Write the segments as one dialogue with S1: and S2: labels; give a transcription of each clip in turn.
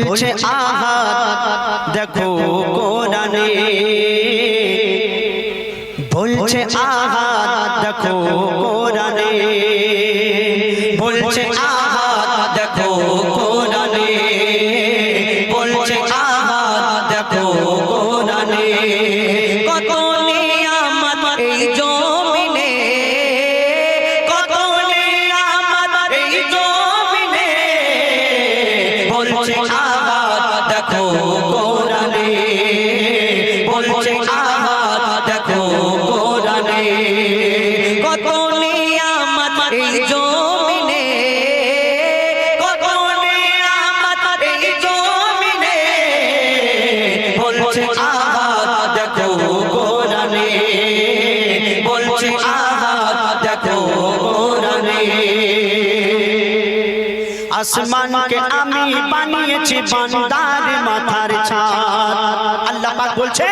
S1: বলছে আহাত দেখো কোরআনে, বলছে আহাত দেখো কোরআনে, বলছে আহাত দেখো কোরআনে, বলছে আহাত দেখো কোরআনে। কত নিয়ামত এই জমিনে, কত নিয়ামত এই জমিনে, বলছে আহাত দেখো কোরআনে, বলছে আহাত দেখো কোরআনে। কত নিয়ামত এই জমিনে, কত নিয়ামত এই জমিনে, বলছে আহাত দেখো কোরআনে, বলছে আহাত দেখো কোরআনে। আসমানকে আমি বানিয়েছি বান্দার মাথার ছাদ, আল্লাহ পাক বলছে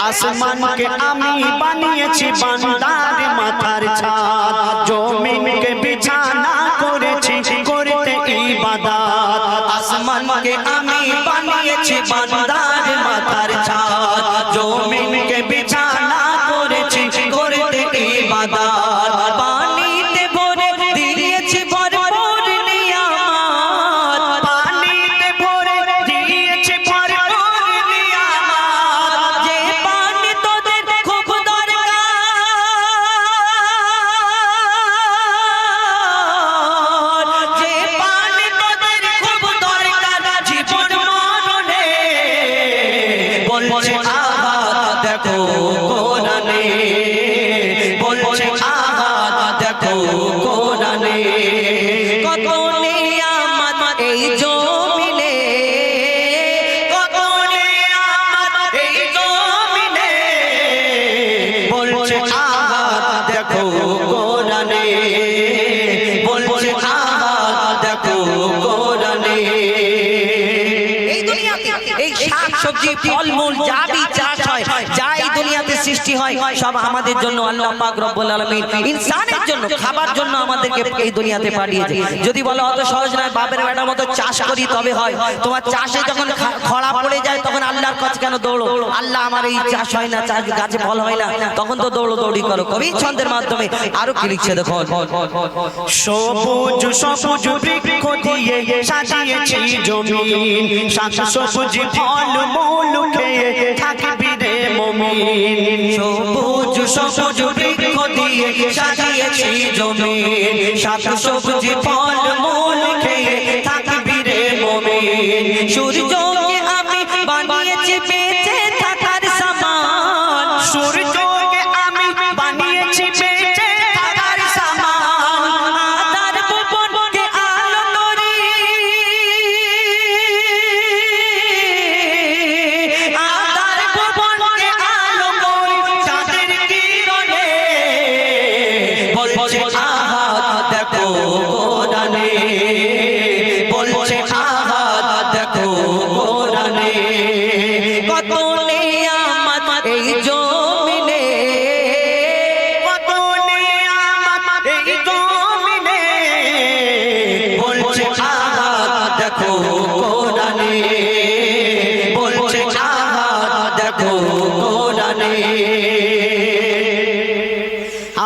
S1: আসমানকে আমি বানিয়েছি বান্দার মাথার ছাদ, জমিনকে বিছানা করেছি করতে ইবাদত। আসমানকে আমি বানিয়েছি বান্দার মাথার ছাদ, জমিনকে বিছানা করেছি করতে ইবাদত। পানিতে ভরে দিয়েছি ভরপুর নিয়ামত, পানিতে ভরে দিয়েছি ভরপুর নিয়ামত। যে পানি তোদের খুব দরকার, যে পানি তোদের খুব দরকার জীবন মরণে, বলছে আহাত দেখো কোরআনে, বলছে আহাত দেখো কোরআনে। কত নিয়ামত এই জমিনে, কত নিয়ামত এই জমিনে, বলছে আহাত দেখো কোরআনে, বলছে আহাত দেখো কোরআনে। এই দুনিয়াতে এই শাক সবজি ফলমূল যা বি চাষ হয়, যা এই দুনিয়াতে সৃষ্টি হয়, সব আমাদের জন্য আল্লাহ পাক রব্বুল আলামিন ইনসানের জন্য খাবার জন্য আমাদেরকে এই দুনিয়াতে পাঠিয়েছে। যদি বলো অত সহজ নয়, বাপের বেটার মতো চাষ করি তবে হয়। তোমার চাষে যখন খরা পড়ে যায় তখন আল্লাহর কাছে কেন দৌড়ো? আল্লাহ আমার এই চাষ হয় না, চাষ গাছে ফল হয় না, তখন তো দৌড়ি করো। কবি ছন্দের মাধ্যমে আরো কি লিখছে দেখো। সবুজ সবুজ বৃক্ষ দিয়ে সাজিয়েছি জমিন, শাক সবজি ফল মূল খেয়ে থাকবি রে মুমিন। সবুজ সবুজ বৃক্ষ দিয়ে সাজিয়েছি জমিন, শাক সবজি ফল মূল খেয়ে থাকবি রে মুমিন। সূর্যকে আমি বানিয়েছি বেঁচে থাকার সামান, সূর্যকে আমি বানিয়েছি বেঁচে থাকার সামান। আধার ভুবনকে আলো করি, আধার ভুবনকে আলো করি চাঁদের কিরণে, বলছে আহাত দেখো কোরআনে, বলছে আহাত দেখো কোরআনে। কত নিয়ামত এই জমিনে, কত নিয়ামত এই জমিনে, বলছে আহাত দেখো কোরআনে, বলছে আহাত দেখো কোরআনে।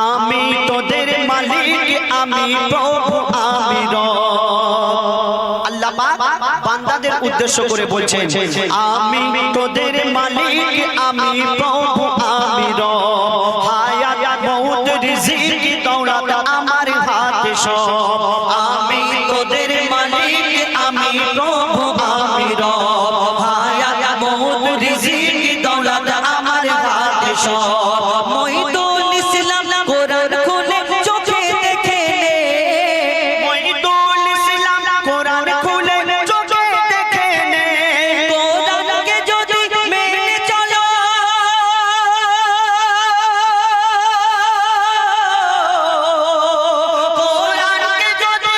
S1: আমি তোদের মালিক, আমি প্রভু, আমি রব। আল্লাহ পাক বান্দাদের উদ্দেশ্য করে বলছেন আমি তোদের মালিক, আমি প্রভু, আমি রব। হায়াত মউত রিজিক দৌলত আমার হাতে সব। আমি তোদের মালিক, আমি প্রভু, আমি রব। হায়াত মউত রিজিক দৌলত আমার হাতে সব। মহিদুল ইসলাম কোরআন খুলে চোখে দেখে নে, মহিদুল ইসলাম কোরআন খুলে চোখে দেখে নে। কোরআনকে যদি মেনে চলো, কোরআনকে যদি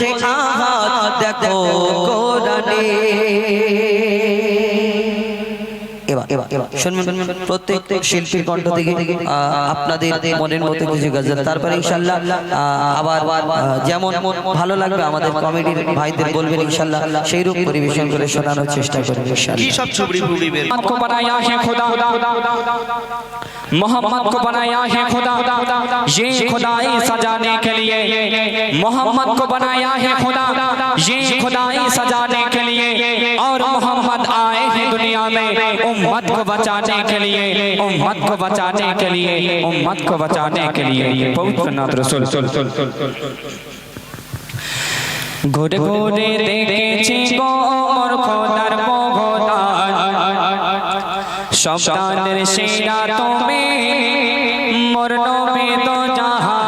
S1: বলছে আহাদ দেখো কোরআনে। এবার শুনবেন প্রত্যেক শিল্পীর কণ্ঠ থেকে আপনাদের মনের মতো কিছু গজল, তারপরে ইনশাআল্লাহ আবার যেমন ভালো লাগবে আমাদের কমেডির ভাইদের বলবেন ইনশাআল্লাহ সেই রূপ পরিবেশন করে শোনানোর চেষ্টা করব ইনশাআল্লাহ।
S2: কি সব ছবি বের
S3: को बनाया है खुदा, मोहम्मद को बनाया है खुदा, ये खुदाई सजाने के लिए। मोहम्मद को बनाया है खुदा, ये खुदाई सजाने के लिए। और मोहम्मद आए हैं दुनिया में उम्मत को बचाने के लिए, उम्मत को बचाने के लिए, उम्मत को बचाने के लिए। पवित्र नाथ रसूल घोड़े घोड़े देखेছি গোর খোদার মহদান, সন্তানের সেরা তুমি মোর নবী তো জাহান।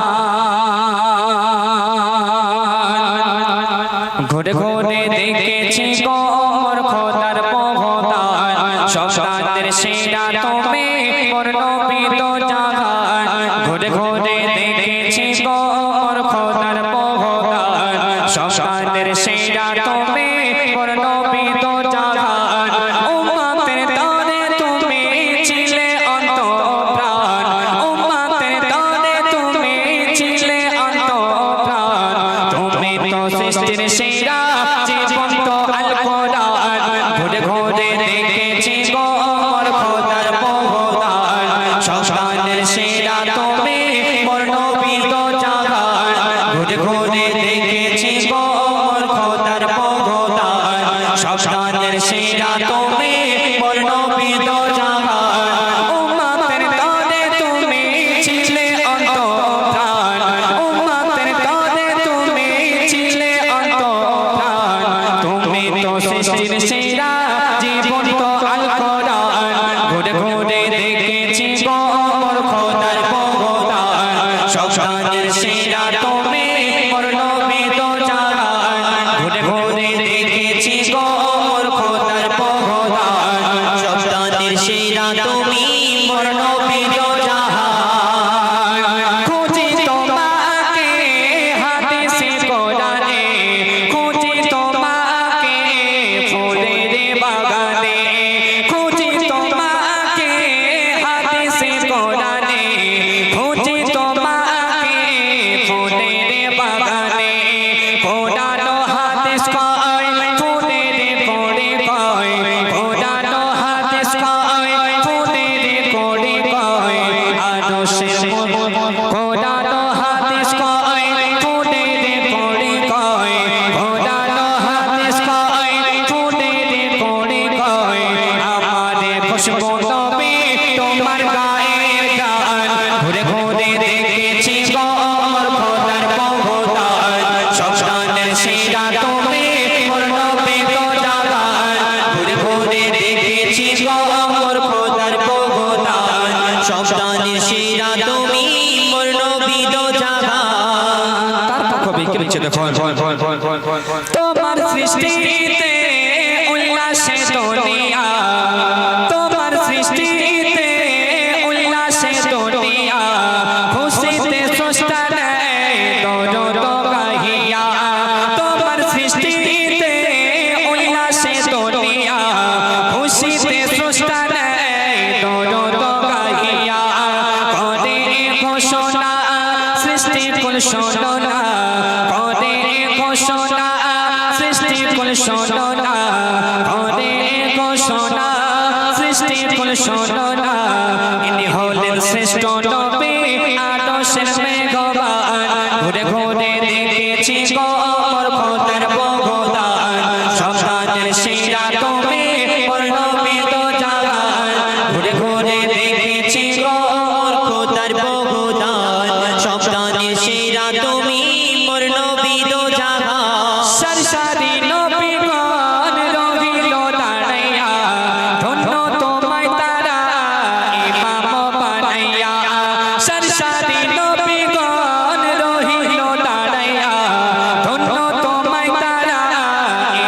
S3: ঘোড়ে ঘোড়ে দেখেছি গোর খোদার মহদান, সন্তানের সেরা তুমি মোর নবী তো জাহান। ঘোড়ে ঘোড়ে দেখেছি গোর খোদার মহদান, সন্তানের সেরা তুমি মোর নবী তো জাহান। উম্মতের তরে তুমি ছিলে অন্তঃপ্রাণ, উম্মতের তরে তুমি ছিলে অন্তঃপ্রাণ। তুমি তো সৃষ্টির সেরা জীবন্ত আল কোরআন। ঘুরে ঘুরে দেখেছি গোর খোদার মহদান, সন্তানের সেরা তুমি মোর নবী তো জাহান। ঘুরে ঘুরে দেখেছি গোর খোদার মহদান, সন্তানের সেরা তুমি মোর নবী তো জাহান। উম্মতের তরে তুমি ছিলে অন্তঃপ্রাণ, উম্মতের তরে তুমি ছিলে অন্তঃপ্রাণ। তুমি তো সৃষ্টির সেরা জীবন্ত আল কোরআন। ঘুরে ঘুরে দেখেছি গোর খোদার মহদান, সন্তানের সেরা তুমি মোর নবী তো জাহান। ঘুরে ঘুরে দেখেছি গোর খোদার মহদান, সন্তানের সেরা তুমি মোর নবী তো জাহান। খুঁজি তোমাকে হাদিসে কোরআনে, খুঁজি তোমাকে ফুলের বাগানে। খুঁজি তোমাকে হাদিসে কোরআনে, খুঁজি তোমাকে ফুলের বাগানে। কোরআনো হাদিস কয় ফুলের কোড়ে কয়, কোরআনো হাদিস কয় ফুলের কোড়ে কয়। আরশের কোরআনো হাদিস কয় ফুলের কোড়ে কয়, কোরআনো হাদিস কয় ফুলের কোড়ে কয়। আমারে খুশবু নবী তোমার গায়ের গান। ঘুরে ঘুরে দেখেছি গোর খোদার মহদান, সন্তানের সেরা তুমি মোর নবী তো জাহান। ঘুরে ঘুরে দেখেছি গোর খোদার মহদান, সন্তানের সেরা তুমি মোর নবী তো জাহান। তারপর কবি কি লিখছে দেখো, তোমার সৃষ্টিতে উল্লাসে দুনিয়া, তোমার সৃষ্টিতে উল্লাসে দুনিয়া। খুশিতে স্রষ্টা নেয় দরদ গাহিয়া, তোমার সৃষ্টিতে উল্লাসে দুনিয়া। খুশিতে স্রষ্টা নেয় দরদ গাহিয়া। করে ঘোষণা সৃষ্টি কুল শোনো না, করে ঘোষণা সৃষ্টি কুল শোনো না, করে ঘোষণা সৃষ্টি কুল শোনো না। ইনি হলেন শ্রেষ্ঠ নবী আরশের মেঘবান। ঘুরে ঘুরে দেখেছি গোর খোদার মহদান, সন্তানের সেরা তুমি মোর নবী তো জাহান। ঘুরে ঘুরে দেখেছি গোর খোদার মহদান, সন্তানের সেরা তুমি মোর নবী তো জাহান। সরসারি নবীগণ রহিল দাঁড়াইয়া, ধন্য তোমায় তারা ইমাম বানাইয়া। সরসারি নবীগণ রহিল দাঁড়াইয়া, ধন্য তোমায় তারা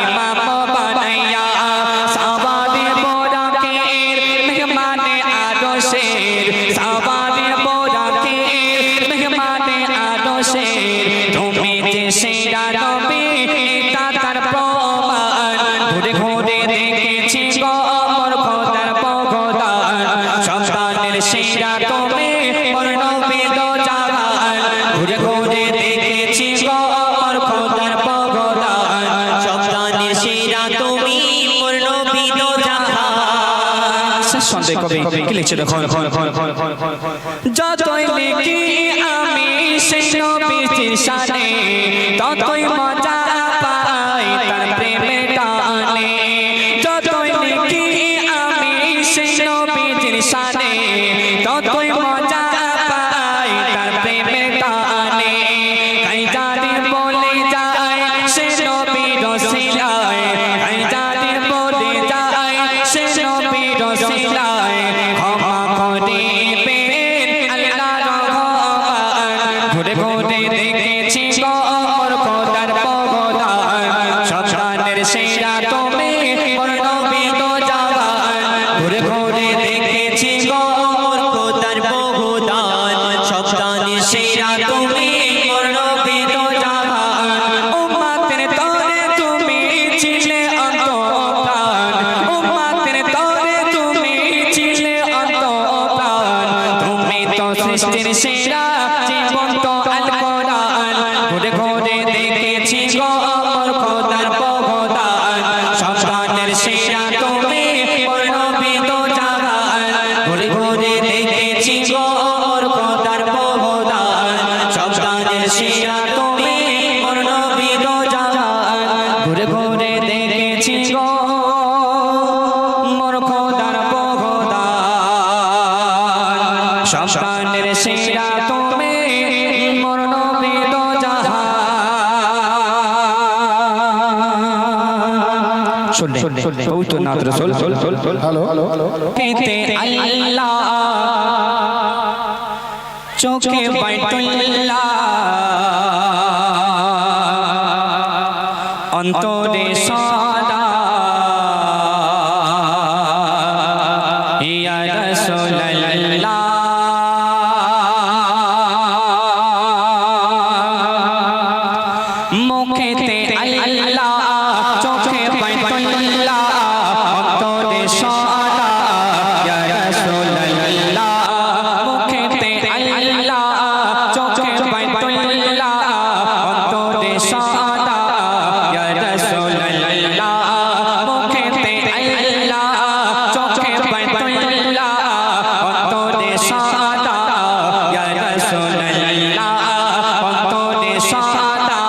S3: ইমাম বানাইয়া। সাওয়ারে বোরাকের মেহমানে আরশের, সাওয়ারে বোরাকের মেহমানে আরশের। তুমি যে সেরা নবী সন্দেহ কবি কি লিখছে দেখো যতই লিখি আমি সেই নবীর শানে ততই মজা পাই তার প্রেমে টানে যতই লিখি আমি সেই নবীর শানে ততই মজা পাই তার প্রেমে টানে কাই জানি বলে যায় সে নবীর রসিলায় কাই জানি বলে যায় সে নবীর রসিলায় ক্ষমা করিবেন আল্লাহ রহমান ঘুরে ঘুরে দেখেছি গর খোদার পগদান সন্তানের সেরা তুমি মোর নবী তো জাহান ঘুরে ঘুরে দেখেছি গর খোদার পগদান সন্তানের সেরা তুমি মোর নবী তো জাহান উম্মতের তরে তুমি ছিলে অন্তঃপ্রাণ উম্মতের তরে তুমি ছিলে অন্তঃপ্রাণ তুমি তো সৃষ্টির সেরা জীবন্ত আল কোরআন ঘুরে ঘুরে দেখেছি গর খোদার পগদান সন্তানের সেরা তুমি মোর নবী তো জাহান ঘুরে ঘুরে দেখেছি গর খোদার পগদান সন্তানের সেরা তুমি মোর নবী তো জাহান ঘুরে ঘুরে দেখেছি মোর খোদার পগদান সন্তানের সেরা তুমি মোর নবী তো জাহান শুনলে পবিত্র নাত রাসূল পেতে আল্লাহ চোখে বাইতুল্লাহ অন্তরে সদা ইয়া রাসূলুল্লাহ মুখেতে আল্লাহ চোখে বাইতুল্লাহ অন্তরে সদা ইয়া রাসূলুল্লাহ মুখেতে আল্লাহ চোখে বাইতুল্লাহ অন্তরে সদা ইয়া রাসূলুল্লাহ মুখেতে আল্লাহ চোখে বাইতুল্লাহ অন্তরে সদা ইয়া রাসূলুল্লাহ অন্তরে সদা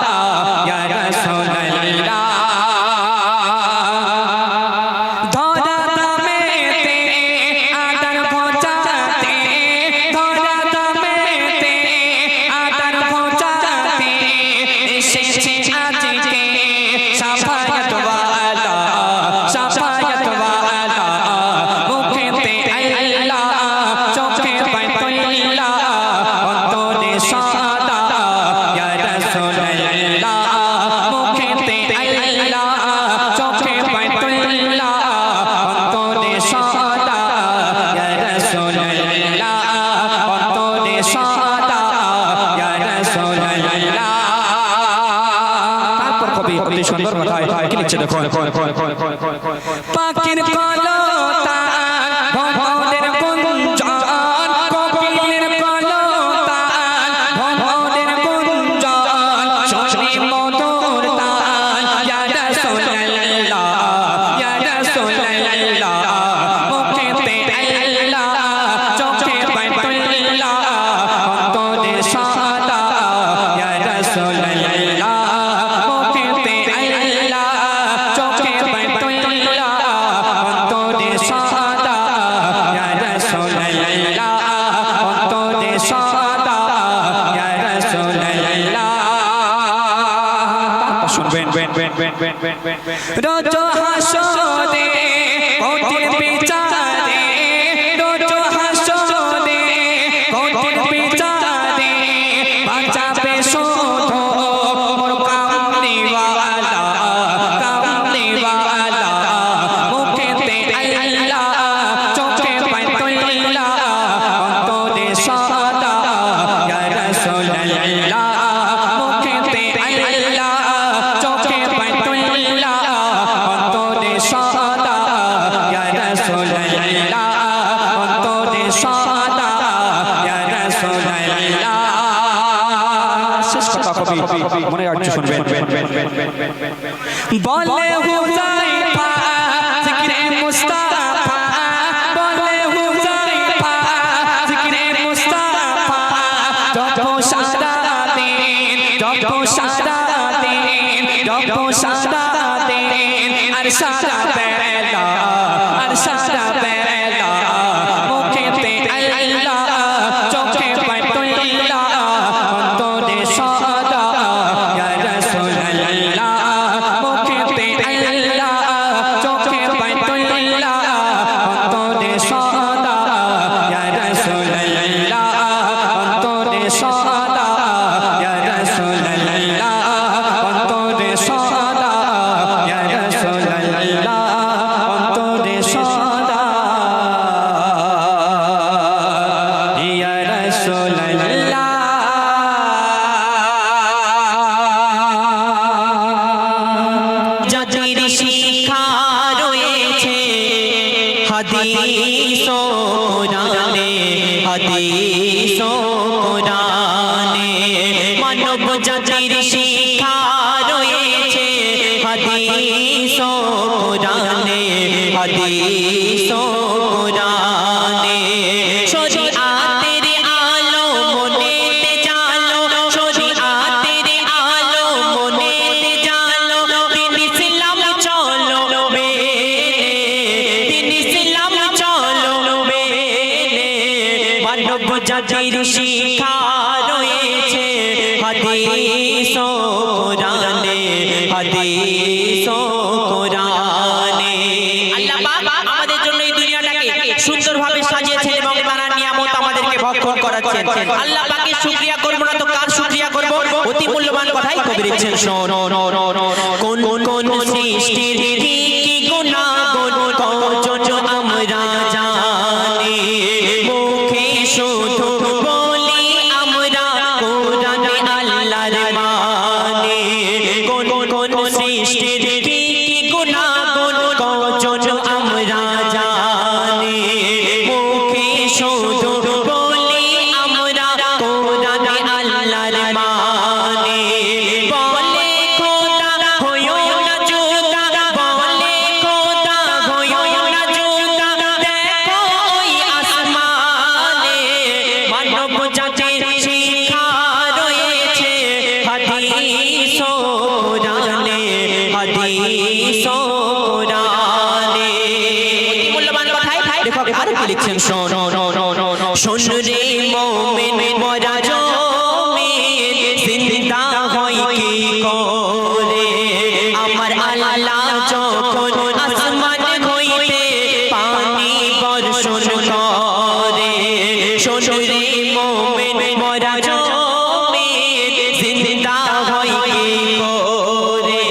S3: ইয়া রাসূলুল্লাহ ধরা দামেতে আদার ভোজাতে ধরা দামেতে আদার ভোজাতে এসেছে আজকে সাফায়াত ওয়ালা মুখেতে আল্লাহ চোখে বাইতুল্লাহ অন্তরে সদা ইয়া রাসূলুল্লাহ মুখেতে আল্লাহ চোখে বাইতুল্লাহ অন্তরে সদা ইয়া রাসূলুল্লাহ অন্তরে সদা ইয়া রাসূলুল্লাহ তারপর কবি অতি সুন্দর কথায় কি লিখছে দেখো পাখির কলতা ভবনের গুঞ্জন কোকিলের কলতা ভবনের গুঞ্জন শুনি মধুর তান ইয়া রাসূলুল্লাহ ইয়া রাসূলুল্লাহ মুখেতে আল্লাহ চোখে বাইতুল্লাহ অন্তরে সদা ইয়া রাসূলুল্লাহ মুখেতে আল্লাহ চোখে বাইতুল্লাহ অন্তরে সদা ইয়া রাসূলুল্লাহ অন্তরে সদা ইয়া রাসূলুল্লাহ শুনবেন রোজ হাসরে কঠিন বিচারে রোজ হাসরে কঠিন বিচারে বাঁচাবে শুধু মোর কামলিওয়ালা মুখেতে আল্লাহ চোখে বাইতুল্লাহ অন্তরে সদা ইয়া রাসূলুল্লাহ মুখেতে আল্লাহ চোখে বাইতুল্লাহ অন্তরে সদা ইয়া রাসূলুল্লাহ অন্তরে সদা ইয়া রাসূলুল্লাহ শেষ কথা কবি মনে রাখতে শুনবেন বলে হুযায়ফা জিকিরে মুস্তাফা বলে সারা দিন আর সারা বেলা আর সারা বেলা মুখেতে আল্লাহ চোখে পাতুল্লাহ অন্তরে সদা ইয়া রাসূলুল্লাহ মুখেতে আল্লাহ চোখে পাতুল্লাহ অন্তরে সদা ইয়া রাসূলুল্লাহ অন্তরে সদা ইয়া রাসূলুল্লাহ অন্তরে সদা ইয়া রাসূলুল্লাহ অন্তরে সদা ইয়া রাসূলুল্লাহ
S1: যাদের শিক্ষা রয়েছে হাদিস ও কোরআনে হাদিস ও কোরআনে মানব জাতির শিক্ষা রয়েছে হাদিস ও কোরআনে হাদিস ও কোরআনে শরীআতের আলো মনেতে জালো শরীআতের আলো মনেতে জালো দিন ইসলাম চলো বেনে দিন ইসলাম চলো বেনে মানব জাতির শিক্ষা রয়েছে হাদিস ও কোরআনে হাদিস ও কোরআনে আল্লাহ পাক আমাদের জন্য এই দুনিয়াটাকে সুন্দরভাবে সাজিয়েছেন এবং তার নিয়ামত আমাদেরকে ভক্ষণ করাচ্ছেন আল্লাহ পাকের শুকরিয়া করব না তো কার শুকরিয়া করব অতি মূল্যবান কথাই কবি লিখছেন শোনো কোন কোন সৃষ্টির কি গুনাহগুণ কজন আমরা জানি মুখে শুধু বলি আমরা কোরআনে আল্লাহর মানে কোন কোন সৃষ্টির কি গুনাহগুণ কজন আমরা জানি মুখে শুধু বলি আমরা কোরআনে আল্লাহর মানে বলে খোদা হইও না জুদা বলে খোদা হইও না জুদা দেখো ওই আসমানে মানব জাতির শিক্ষা রয়েছে হাদিস ও কোরআনে হাদিস ও কোরআনে অতি মূল্যবান কথাই দেখো আর কি লিখছেন শোনো শোন রে মুমিন মোরা জমিন জিন্দা হয় কি করে আমার আল্লাহ যখন আসমান হইতে পানি বর্ষণ করে শোন রে মুমিন মোরা জমিন জিন্দা হয় কি করে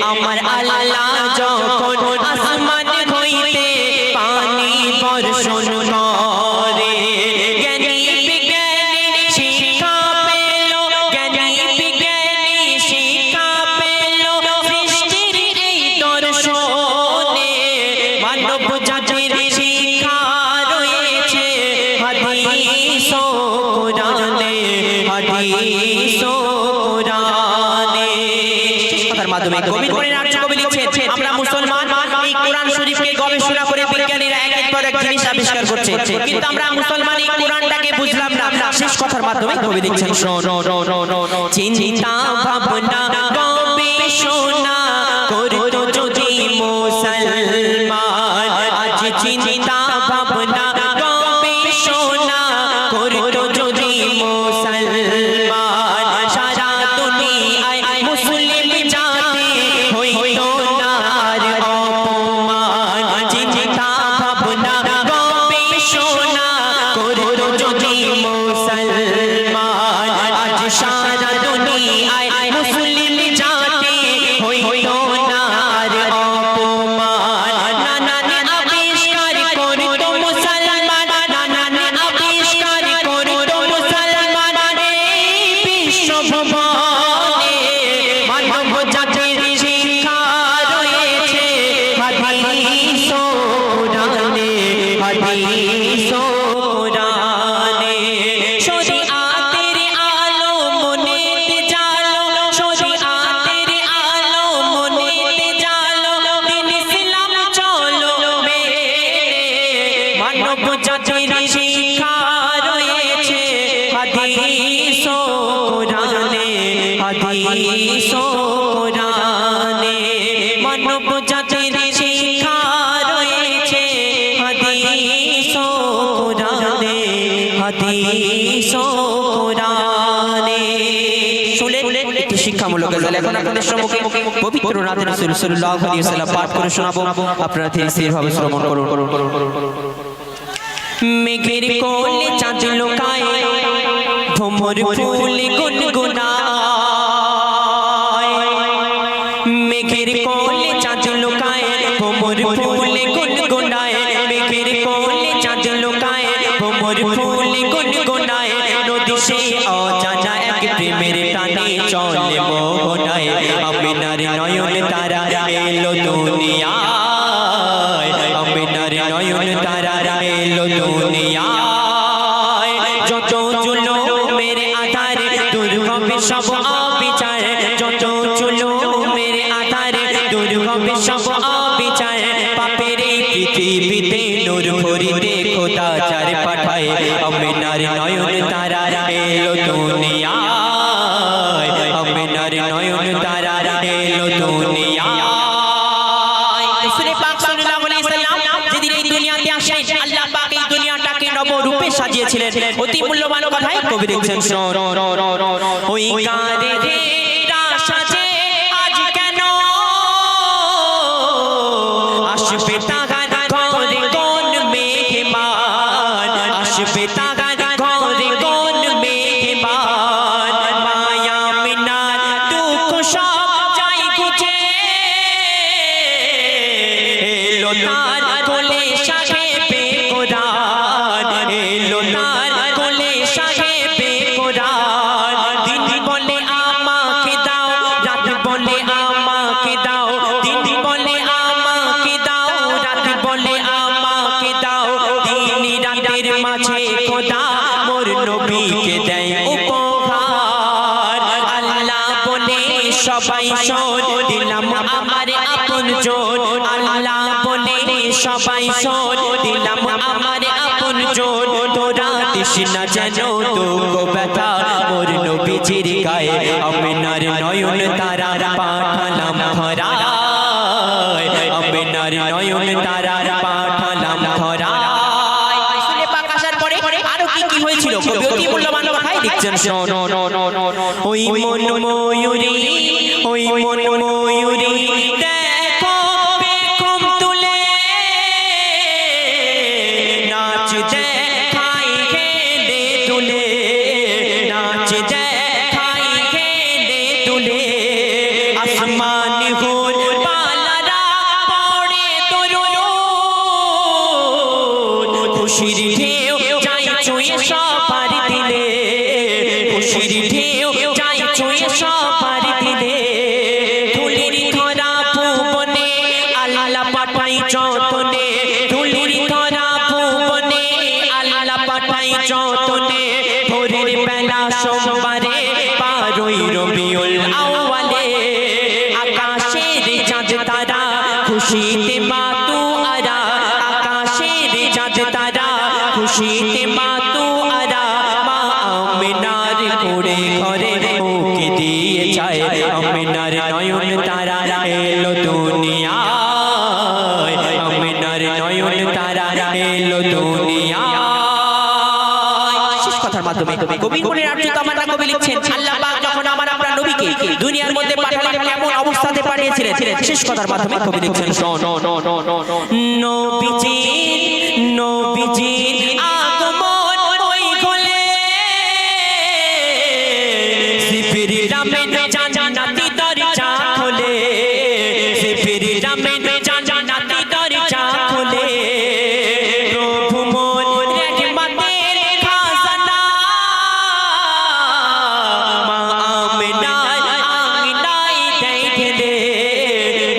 S1: আমার আল্লাহ যখন আসমান হইতে পানি বর্ষণ করে জ্ঞানী বিজ্ঞানী শিক্ষা পেল জ্ঞানী বিজ্ঞানী শিক্ষা পেল সৃষ্টির এই দর্শনে মানব জাতির শিক্ষা রয়েছে হাদিস ও কোরআনে হাদিস ও কোরআনে কথার মাধ্যমে কবি কবি লিখছেন আমরা মুসলমান এই কোরআন শরীফকে গবেষণা করে বিজ্ঞানীরা একের পর এক জিনিস আবিষ্কার করছে কিন্তু আমরা মুসলমান এই কোরআনটাকে বুঝলাম না শেষ কথার মাধ্যমে কবি লিখছেন শোনো চিন্তা ভাবনা গবেষণা করতো যদি মুসলমান আজ চিন্তা ভাবনা গবেষণা করতো যদি মুসলমান সারা দুনিয়ায় মুসলিম জাতি হইতো না আর অপমান চিন্তা ভাবনা গবেষণা করতো যদি মুসলমান আজ সারা দুনিয়ায় মুসলিম জাতি মানব জাতির শিক্ষা রয়েছে হাদিস ও কোরআনে, হাদিস ও কোরআনে। শুনলেন একটু শিক্ষামূলক গজল। এখন আপনাদের সম্মুখে পবিত্র নাতে রাসূল সাল্লাল্লাহু আলাইহি ওয়াসাল্লাম পাঠ করে শোনাবো, আপনারা ধীরে শ্রবণ করুন। মেঘের কোলে চাঁদ লুকায়, ভ্রমর ফুল গুনগুনায়। মেঘের কোলে চাঁদ লুকায়, ভ্রমর ফুল গুনগুনায়। মেঘের কোলে চাঁদ লুকায়, ভ্রমর ফুল গুনগুনায়। নদী সে অজানা এক প্রেমের টানে চলে মোহনায়। আমিনার নয়ন তারা এলো দুনিয়ায়, আমিনার নয়ন তারা এলো দুনিয়ায়। যত জুলুমের আধারে দূর হবে সব অবিচার, যত জুলুমের আধারে দূর হবে সব অবিচার। পাপের এই পৃথিবীতে নূর ভরিতে খোদা চার পাঠায়। আমিনার নয়ন তারা এলো দুনিয়ায়, আমিনার নয়ন তারা এলো দুনিয়ায়। রাসূল পাক সাল্লাল্লাহু আলাইহি ওয়াসাল্লাম যেদিন এই দুনিয়াতে আসেন, আল্লাহ পাক এই দুনিয়াটাকে নবরূপে সাজিয়েছিলেন। অতি মূল্যবান কথাই কবি লিখছেন, শোন। ওই কারে রে রাশাজে আজ কেন আসবে তাগার ঘরে কোন মেহমান, আসবে তাগার ঘরে কোন মেহমান। মায়া মিনার দুঃখ সব যাই গুছে, এলো তার কোলে সাহেবে কোরআন, এলো তার কোলে সাহেবে কোরআন। দিন বলে আমাকে দাও, রাত বলে আমাকে দাও, দিন বলে আমাকে দাও, রাত বলে আমাকে দাও। দিন রাতের মাঝে খোদা মোর নবীকে দেয় উপহার। আল্লাহ বলে সবাই শোন, দিলাম আমার আপনজন। আল্লাহ বলে সবাই শোন, দিলাম আমার আপনজন। তোরা দিস না যেন দুঃখ ব্যথা মোর নবীজির গায়ে। আমিনার নয়ন তারা পাঠালাম খরায়, আমিনার নয়ন তারা পাঠালাম খরায়। রাসূল পাক আসার পরে আরো কি হয়েছিল কবি অতি মূল্যবান কথাই লিখছেন, শোন। ওই মন ময়ূরী, ওই মন ময়ূরী দেখো পেখম তুলে নাচ দেখাই খেলে তুলে, নাচ দেখাই খেলে তুলে। আসমান হুর পালারা পড়ে তরুণ, খুশির ঢেউ যাই ছুঁয়ে সবার দিলে, খুশির ঢেউ যাই ছুঁয়ে সবার দিলে। ধুলির ধরা ভুবনে আল্লাহ পাঠাই যতনে, ধুলির ধরা ভুবনে আল্লাহ পাঠাই যতনে। ভোরের বেলা সোমবারে 12ই রবিউল আউয়ালে, আকাশের চাঁদ তারা খুশিতে মাতুয়ারা, আকাশের চাঁদ তারা খুশিতে মাতুয়ারা। মা আমিনার কোলে ঘরে মুখ দিয়ে যায়, আমিনার নয়ন তারা এলো দুনিয়ায়, আমিনার নয়ন তারা এলো দুনিয়ায়। শেষ কথার মাধ্যমে কবির মনের আর্জিত আমরা কবি লিখছেন, আল্লাহ পাক যখন আমরা নবীকে দুনিয়ার মধ্যে পাঠালেন কেমন অবস্থাতে পাঠিয়েছিলেন। শেষ কথার মাধ্যমে কবি লিখছেন, শোন। নবীজির আগমন ওই ঘরে, জিবরিল নামের জান্নাতি দরজা খোলে, জিবরিল নামের জান্নাতি দরজা খোলে। প্রভু মোর রহমতের খাজানা, মা আমিনার আঙিনায় দেয় ঢেলে,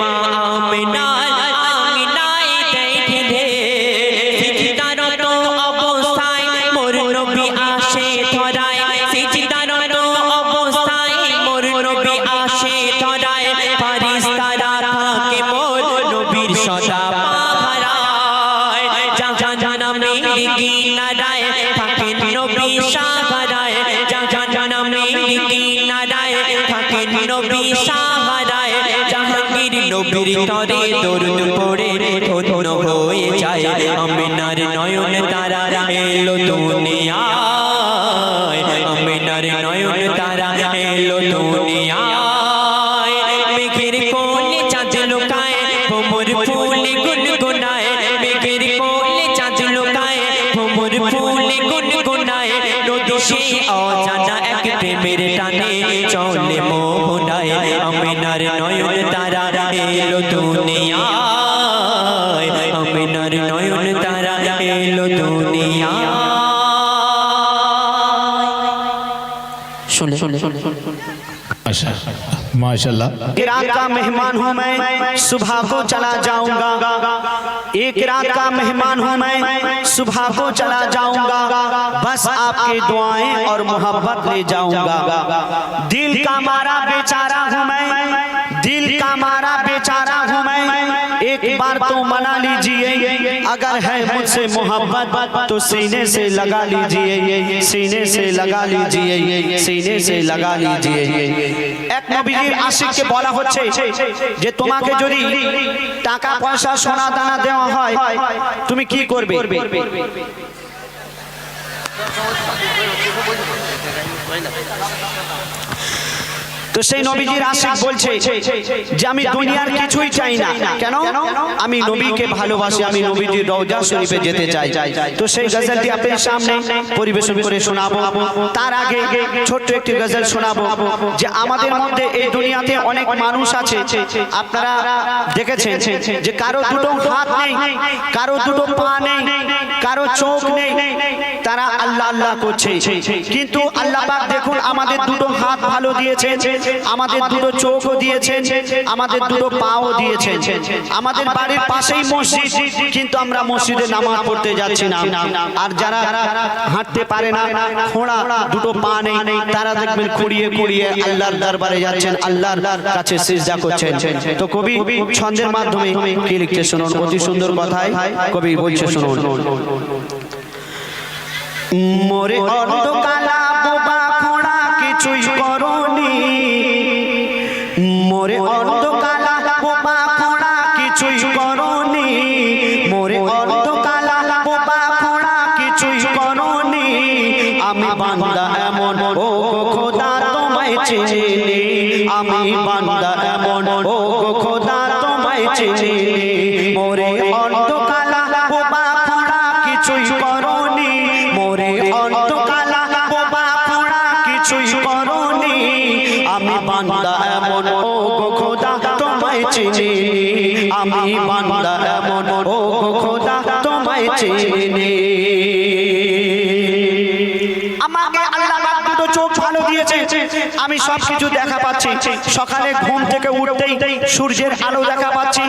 S1: মা আমিনার আঙিনায় দেয় ঢেলে। সিজদারত
S3: নবীর তরে দরুদ পড়ে ধন্য হয়ে যায় আমিনার নয়ন তারা এলো দুনিয়ায় আমিনার নয়ন তারা এলো দুনিয়ায় মেঘের কোলে চাঁদ লুকায় ভ্রমর ফুলে গুনগুনায় মেঘের কোলে চাঁদ লুকায় ভ্রমর ফুলে গুনগুনায় নদী সে অজানা এক প্রেমের টানে চলে মোহনায় আমিনার নয়ন তারা এলো দুনিয়ায় আমিনার নয়ন তারা এলো দুনিয়ায় শুনে শুনে শুনে
S2: माशाल्लाह।
S1: एक रात का मेहमान हूँ मैं, सुबह को चला जाऊंगा। एक रात का मेहमान हूँ मैं, सुबह को चला जाऊंगा। बस आपकी दुआएं और मोहब्बत ले जाऊंगा। दिल का मारा बेचारा हूँ मैं, दिल का मारा बेचारा हूँ मैं। एक बार तो मना लीजिए, अगर है मुझसे मोहब्बत तो सीने से लगा लीजिए, सीने से लगा लीजिए, सीने से लगा लीजिए। এক নবীর আশিককে বলা হচ্ছে যে তোমাকে যদি টাকা পয়সা সোনা দানা দেওয়া হয় তুমি কি করবে? তো সেই নবীজির আশিক বলছে যে আমি দুনিয়ার কিছুই চাই না। কেন? আমি নবীকে ভালোবাসি, আমি নবীজির রওজা শরীফে যেতে চাই। তো সেই গজলটি আপনাদের সামনে পরিবেশন করে শোনাবো। তার আগে ছোট্ট একটি গজল শোনাবো যে আমাদের মধ্যে এই দুনিয়াতে অনেক মানুষ আছে, আপনারা দেখেছেন যে কারো দুটো হাত নেই, কারো দুটো পা নেই, কারো চোখ নেই, তারা আল্লাহ আল্লাহ করছে। কিন্তু আল্লাহ পাক দেখুন আমাদের দুটো হাত ভালো দিয়েছেন, আমাদের দুটো চোখও দিয়েছেন, আমাদের দুটো পাও দিয়েছেন। আমাদের বাড়ির পাশেই মসজিদ, কিন্তু আমরা মসজিদে নামাজ পড়তে যাচ্ছি না। আর যারা হাঁটতে পারে না, খোঁড়া দুটো পা নেই, তারা দেখবেন খুঁড়িয়ে খুঁড়িয়ে আল্লাহর দরবারে যাচ্ছেন, আল্লাহর কাছে সিজদা করছেন। তো কবি ছন্দের মাধ্যমে কি লিখতে শুনুন, অতি সুন্দর কথায় কবি বলছে শুনুন। মোরে অন্ধকালা বোবা খোঁড়া কিছুই করনি, মোরে অন্ধকালা বোবা খোঁড়া কিছুই করনি, মোরে অন্ধকালা বোবা খোঁড়া কিছুই করনি। আমি বান্দা এমন ও খোদা তোমায় চিনি, আমি বান্দা এমন ও খোদা তোমায় চিনি। মোরে অন্ধকালা বোবা খোঁড়া কিছুই করনি, মোরে অন্ধকালা বোবা খোঁড়া কিছুই করনি। আমি বান্দা এমন ও খোদা তোমায় চিনি, আমি বান্দা এমন ও খোদা তোমায় চিনি। আমাকে আল্লাহ পাক দুটো চোখ ভালো দিয়েছে, আমি সবকিছু দেখা পাচ্ছি। সকালে ঘুম থেকে উঠতেই সূর্যের আলো দেখা পাচ্ছি,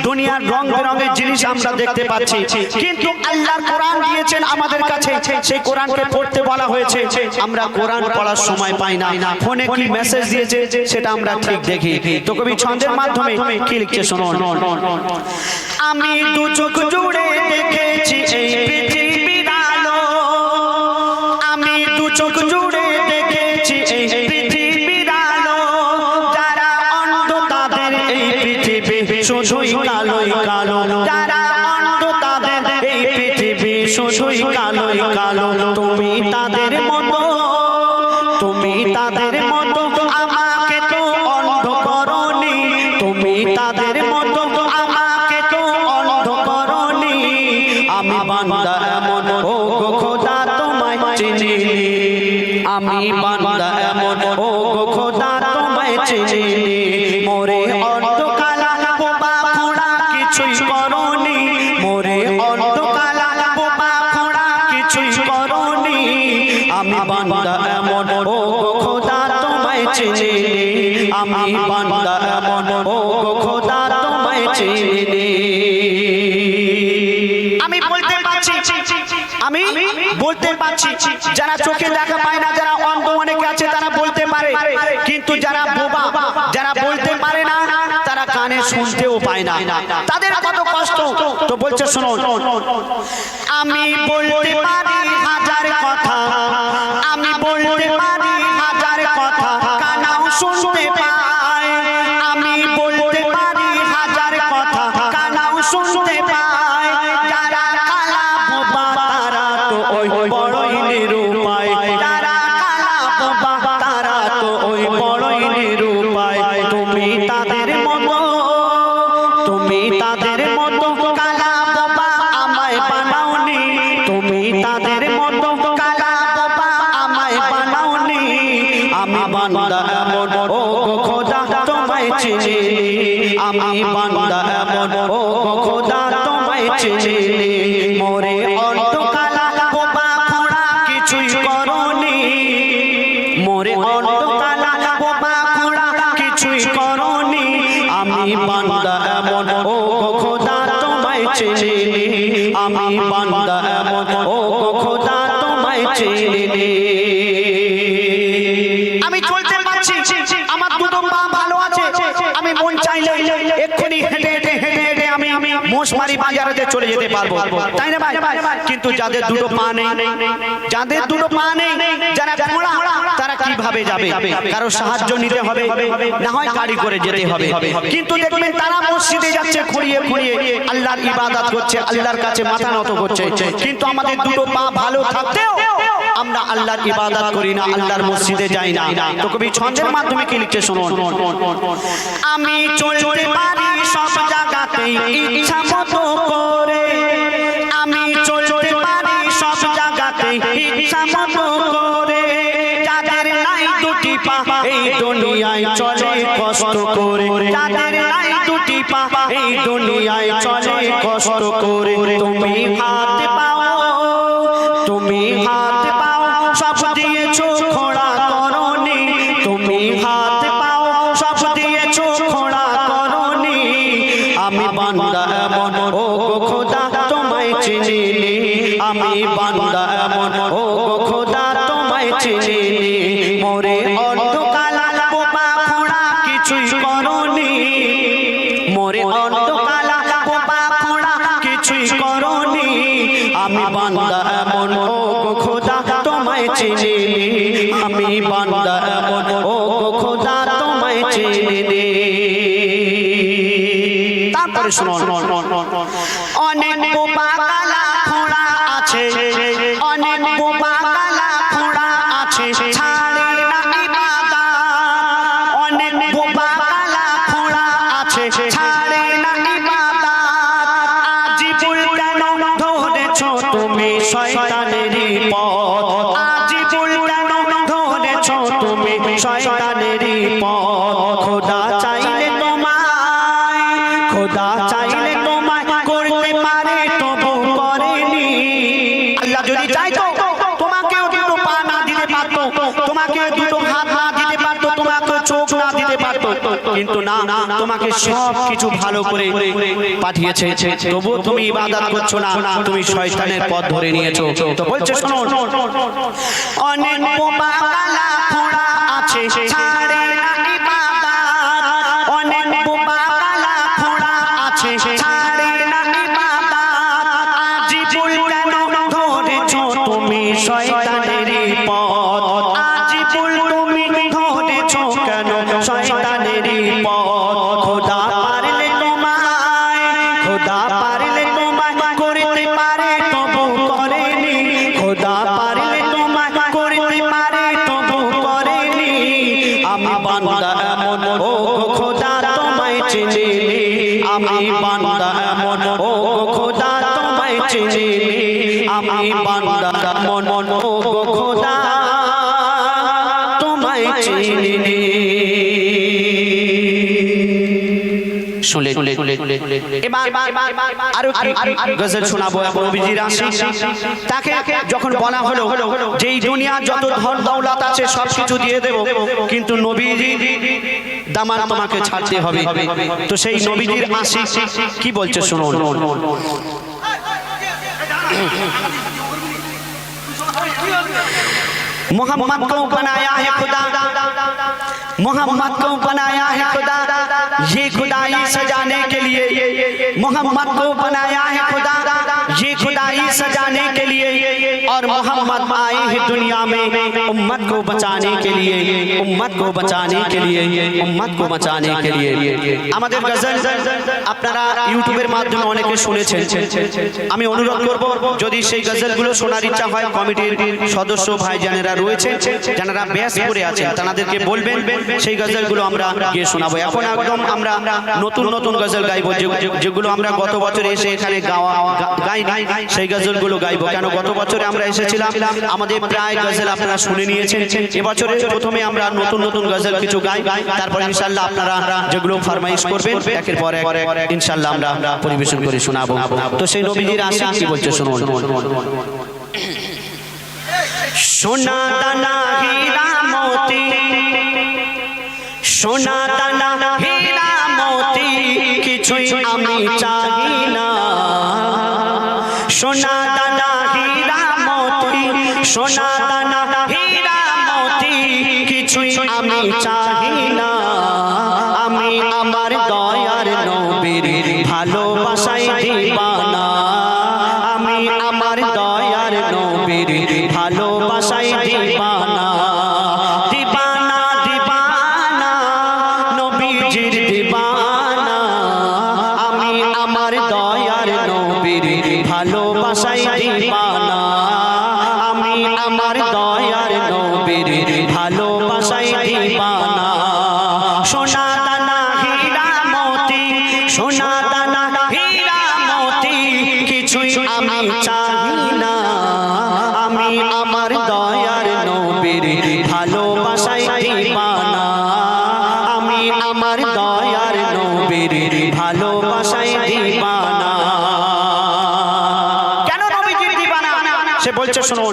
S1: দুনিয়ার রং বেরঙের জিনিস আমরা দেখতে পাচ্ছি। কিন্তু আল্লাহর কোরআন দিয়েছেন আমাদের কাছে, সেই কোরআনকে পড়তে বলা হয়েছে, আমরা কোরআন পড়ার সময় পাই না। ফোনে কি মেসেজ দিয়েছে সেটা আমরা ঠিক দেখি। তো কবি ছন্দের মাধ্যমে কি লিখছে শুনুন। আমি দু চোখ জুড়ে দেখেছি এই পৃথিবীর আলো, আমি দু চোখ জুড়ে দেখেছি এই পৃথিবীর আলো। যারা অন্ধ তাদের এই পৃথিবী শুধুই কালোই কালো, যারা অন্ধ তাদের এই পৃথিবী শুধুই কালোই কালো। তুমি তাদের মতো, তুমি তাদের মতো আমাকে তো অন্ধ করনি, তুমি তাদের মতো আমাকে তো অন্ধ করনি। আমি বান্দা এমন ও খোদা তোমায় চিনি, আমি বান্দা এমন ও খোদা তোমায় চিনি। মোরে অন্ধকালা বোবা খোঁড়া কিছুই করনি, মোরে অন্ধকালা বোবা খোঁড়া কিছুই করনি। আমি বান্দা এমন ও খোদা তোমায় চিনি, আমি বান্দা এমন ও খোদা তোমায় চিনি। আমি বলতে পারছি, আমি বলতে পারছি, যারা চোখে দেখা পায় না, যারা অন্ধ অনেকে আছে তারা বলতে পারে, কিন্তু যারা বোবা, যারা বলতে পারে না, তারা কানে শুনতেও পায় না, তাদের কত কষ্ট। তো বলছে শুনুন, আমি বলতে পারি হাজার কথা, আমি বলতে পারি হাজার কথা, কানাও শুনতে পায়। আমি বলতে পারি হাজার তুমি তাদের মতো কালা বোবা আমায় বানাওনি, তুমি তাদের মতো কালা বোবা আমায় বানাওনি। আমি বান্দা এমন ও গো খোদা তোমায় চিনি, আমি বান্দা এমন ও গো খোদা তোমায় চিনি। মোরে অন্ধ কালা বোবা খোড়া কিছুই করনি, মোরে অন্ধ কালা বোবা খোড়া কিছুই করনি। আমি বান্দা এমন ও গো খোদা তোমায় চিনি, আমি বান্দা এমন ও গো খোদা তোমায় চিনি। আমি চলতে পারছি, আমার দুটো পা ভালো আছে, আমি মন চাইলে এক্ষুনি হেঁটে হেঁটে হেঁটে হেঁটে আমি মোষমারি বাজারেতে চলে যেতে পারবো, তাই না ভাই? কিন্তু যাদের দুটো পা নেই, যাদের দুটো পা নেই, যারা খোঁড়া, তারা কিভাবে যাবে? কারো সাহায্য নিতে হবে, না হয় গাড়ি করে যেতে হবে। কিন্তু দেখবেন তারা মসজিদে যাচ্ছে খুঁড়িয়ে খুঁড়িয়ে, আল্লাহর ইবাদত করছে, আল্লাহর কাছে মাথা নত করছে। কিন্তু আমাদের দুটো পা ভালো থাকতেও আমরা আল্লাহর ইবাদত করি না, আল্লাহর মসজিদে যাই না। তো কবি ছন্দের মাধ্যমে কি লিখছে শুনুন। আমি চলতে পারি সব জায়গাতেই ইচ্ছা মতো করে, আমি চলতে পারি সব জায়গাতেই ইচ্ছা মতো করে। যাদের নাই দুটি পা এই দুনিয়ায় চলে কষ্ট করে, যাদের নাই দুটি পা এই দুনিয়ায় চলে কষ্ট করে। তুমি হাত পাও, তুমি হাত পাও সব দিয়েছো খোড়া করনি, তুমি হাত পাও সব দিয়েছো খোড়া করনি। আমি বান্দা এমন ও গো খোদা তোমায় চিনি, আমি বান্দা এমন ও গো খোদা তোমায় চিনি। মোরে অন্ধ কালা বোবা খোড়া কিছুই করনি, মোরে অন্ধ কালা বোবা খোড়া কিছুই করনি। আমি বান্দা এমন ও গো খোদা তোমায় চিনি, আমি বান্দা এমন ও গো খোদা তোমায় চিনি। তারপরে শুনুন, অনেক বোবা কালা খোড়া আছে, অনেক বোবা কালা খোড়া আছে, ছাড়ে না ইবাদত। অনেক বোবা কালা খোড়া আছে, ছাড়ে না ইবাদত। আজিবুল কেন ধরেছো তুমি শয়তানেরই পথ, আজিবুল কেন ধরেছো তুমি শয়তানেরই পথ। খোদা চাইলে তোমায়, খোদা চাইলে তোমায় করতে পারে তবু করেনি। আল্লাহ যদি চাইতো তোমাকেও দুটো পা না দিতে পারতো, তোমাকে দুটো হাত না দিতে পারতো, তোমাকে চোখ না দিতে পারতো, কিন্তু না, তোমাকে সব কিছু ভালো করে পাঠিয়েছে। তবু তুমি ইবাদত করছো না, তুমি শয়তানের পথ ধরে নিয়েছো। তো বলছে শুনুন, অনেক বোবা কালা খোড়া আছে, ছাড়ে না ইবাদত। অনেক বোবা কালা খোড়া আছে, ছাড়ে না ইবাদত। আজিবুল কেন ধরেছো তুমি শয়তানেরই পথ, আজিবুল তুমি ধরেছো কেন শয়তানেরই পথ। খোদা পারলে তোমায়, খোদা পারলে তোমায় করতে পারে তবু করেনি, খোদা পারলে তোমায় করতে পারে তবু করেনি। আমি বান্দা এমন ও গো খোদা তোমায় চিনি, আমি বান্দা এমন ও গো খোদা তোমায় চিনি, আমি বান্দা এমন ও গো খোদা তোমায় চিনি। শুনলে এবার আরো গজল শোনাবো। নবীজির আশিক, তাকে যখন বলা হলো যে এই দুনিয়া যত ধন দৌলত আছে সব কিছু দিয়ে দেব, কিন্তু নবীজি দামান তোমাকে ছাড়তে হবে। তো সেই নবীজির আশিক কি বলছে শুনুন। मोहम्मद को बनाया है खुदा, मोहम्मद को बनाया है खुदा, ये खुदाई सजाने के लिए। मोहम्मद को बनाया है खुदा, ये खुदाई सजाने के लिए। और मोहम्मद आए हैं दुनिया में उम्मत को बचाने के लिए, उम्मत को बचाने के लिए, उम्मत को बचाने के लिए। আমাদের গজল আপনারা ইউটিউবের মাধ্যমে অনেকে শুনেছেন। আমি অনুরোধ করব যদি সেই গজলগুলো শোনার ইচ্ছা হয় কমিটির সদস্য ভাইজানেরা রয়েছে যারা ব্যাস করে আছেন তাদেরকে বলবেন সেই গজলগুলো আমরা গিয়ে শোনাবো। এখন একদম আমরা নতুন নতুন গজল গাইবো যেগুলো আমরা গত বছর এসে এখানে গাইনি সেই গজলগুলো গাইবো। কেন গত বছরে আমরা এসেছিলাম আমাদের প্রায় গজল আপনারা শুনে নিয়েছেন। এবছরে প্রথমে আমরা নতুন নতুন গজল কিছু গাই, তারপর ইনশাআল্লাহ আপনারা যেগুলো ফরমাইশ করবেন একের পর এক ইনশাআল্লাহ আমরা পরিবেশন করে শোনাবো। তো সেই নবীজির আশিক কি বলছে শুনুন। সোনা দানা হীরা মোতি, সোনা দানা হীরা মোতি কিছুই আমি চাই না। সোনা দানা হীরা মোতি, সোনা দানা হীরা মোতি কিছুই আমি চাই না। আমি আমার দয়ার নবীর ভালোবাসায় দিবানা, আমি আমার দয়ার নবীর ভালোবাসায় দিবানা। দিবানা দিবানা নবীজির দিবানা, আমি আমার দয়ার নবীর ভালোবাসায় দিবানা, আমি আমার দয়ার নবীর ভালোবাসায় দিবানা। সোনা দানা হীরা মোতি, সোনা দানা হীরা মোতি কিছুই আমি চাই না। আমি আমার দয়ার নবীর ভালোবাসায় দিবানা, আমি আমার দয়ার নবীর ভালোবাসায় দিবানা। কেন নবীজির দিবানা সে বলছে শুনুন।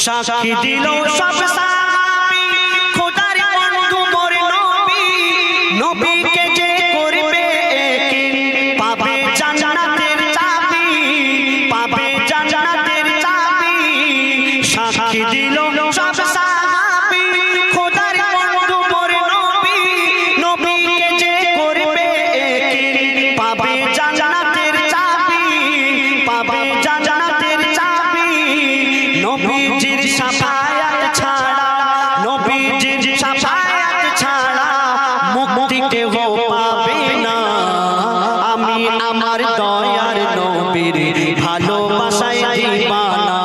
S1: সাক্ষী দিল সব সাহাবী খোদার বন্ধু মোর নবী, নবীকে যে করবে একিন পাবে জান্নাতের চাবি, পাবে জান্নাতের চাবি। সাক্ষী দিল সব সাহাবী খোদার বন্ধু মোর নবী, নবীকে যে করবে একিন পাবে জান্নাতের চাবি, পাবে জান্নাতের চাবি। নবীজির শাফায়াত ছাড়া, নবীজির শাফায়াত ছাড়া মুক্তি কেউ পাবে না। আমি আমার দয়ার নবীর ভালোবাসায় দিবানা,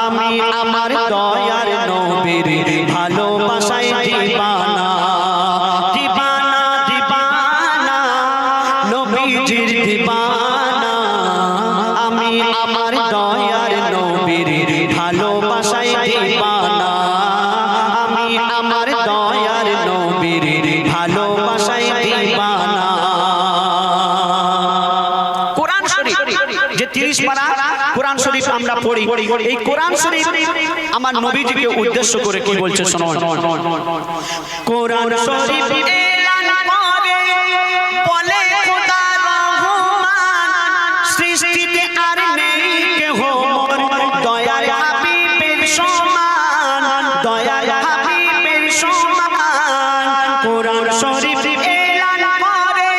S1: আমি আমার দয়ার নবীর ভালোবাসায় দিবানা। দিবানা দিবানা নবীজির দিবানা, আমি আমার দয়ার নবীর ভালোবাসায় দিবানা, আমি আমার দয়ার নবীর ভালোবাসায় দিবানা। কোরআন শরীফ যে 30 পারা কোরআন শরীফ আমরা পড়ি, এই কোরআন শরীফ আমার নবীজিকে উদ্দেশ্য করে কি বলছে শুনুন। কোরআন শরীফ এলান করে বলে খোদা রহমান, সৃষ্টিতে আর নেই কেহ মোর দয়ার হাবিবের সমান, দয়ার হাবিবের সমান। কোরআন শরীফ এলান করে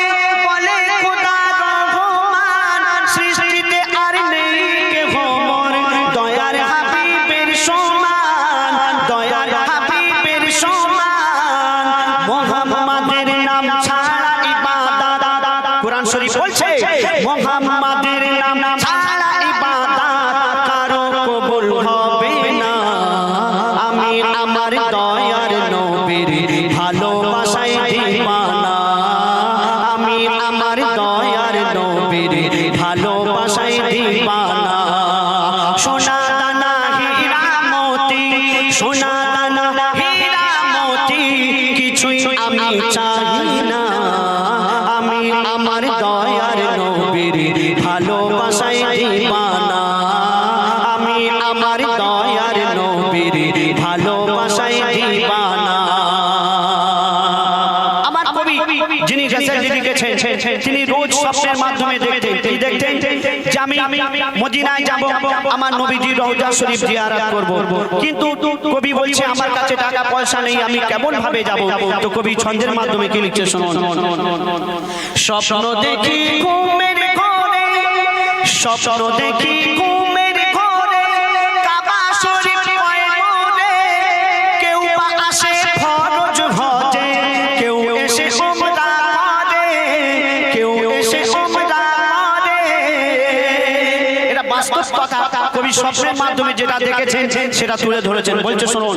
S1: বলে খোদা রহমান, সৃষ্টিতে আর নেই কেহ মোর দয়ার হাবিবের সমান, দয়ার হাবিবের সমান। মুহাম্মাদের নাম ছাড়া ইবাদত, কোরআন শরীফ বলছে মুহাম্মাদের নাম ছাড়া ইবাদত কারো কবুল হবে না। আমি আমার দয়ার নবীর ভালোবাসায় দিবানা, আমি আমার দয়ার নবীর ভালোবাসায় দিবানা। সোনা দানা হীরা মোতি, সোনা দানা হীরা মোতি কিছুই আমি চাই না। আমি আমার দয়ার নবীর ভালোবাসায় দিবানা, আমি আমার দয়ার নবীর ভালোবাসায় দিবানা। আমার কবি যিনি গজল লিখেছেন তিনি রোজ স্বপ্নের মাধ্যমে দেখতেন, কি দেখতেন যে আমি মদিনায় যাব, আমার নবীজির রওজা শরীফ জিয়ারত করব। কিন্তু কবি বলছে আমার কাছে টাকা পয়সা নেই, আমি কেমন ভাবে যাব। তো কবি ছন্দের মাধ্যমে কি লিখছে শুনুন। স্বপ্ন দেখি ঘুমের ঘরে, স্বপ্ন দেখি ঘুমের ঘরে
S2: বাস্তবতা কবি স্বপ্নের মাধ্যমে যেটা দেখেছেন সেটা তুলে ধরেছেন। বলছে শুনুন,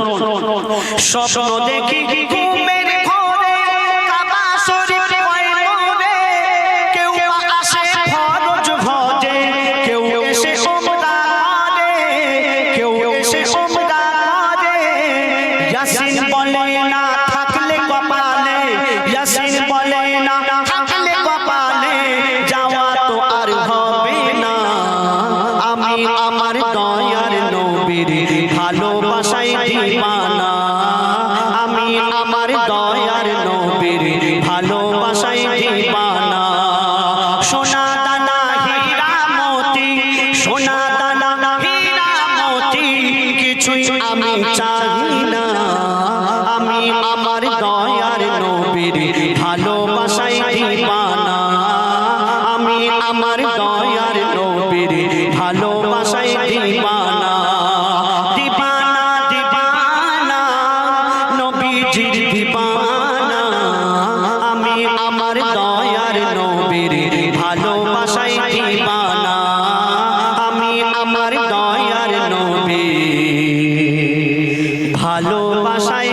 S2: স্বপ্ন দেখি ঘুমের ঘরে কাবা শরীফ কয় নূরে, কেউ আসে ফরজ ভজে, কেউ এসে উমরা করে, কেউ এসে উমরা করে। ইয়াসিন বলে না থাকলে কপালে, ইয়াসিন বলে না থাকলে কপালে, যাওয়া তো আর হবে না। আমি আমার দয়ার নবীর ভালোবাসায় দিওয়ানা, আমি আমার দয়ার নবীর ভালোবাসায় দিওয়ানা। সোনা দানা হীরা মতি, সোনা দানা হীরা মতি, কিছুই আমি চাই না। আমি আমার দয়ার নবীর ভালোবাসায় দিওয়ানা, আমি আমার দয়ার নবীর ভালোবাসায় দিওয়ানা। দিওয়ানা দিওয়ানা নবীজির দিওয়ানা, আমি আমার দয়ার নবীর ভালোবাসায় দিওয়ানা, আমি আমার দয়ার নবীর ভালোবাসায়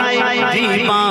S2: দিওয়ানা।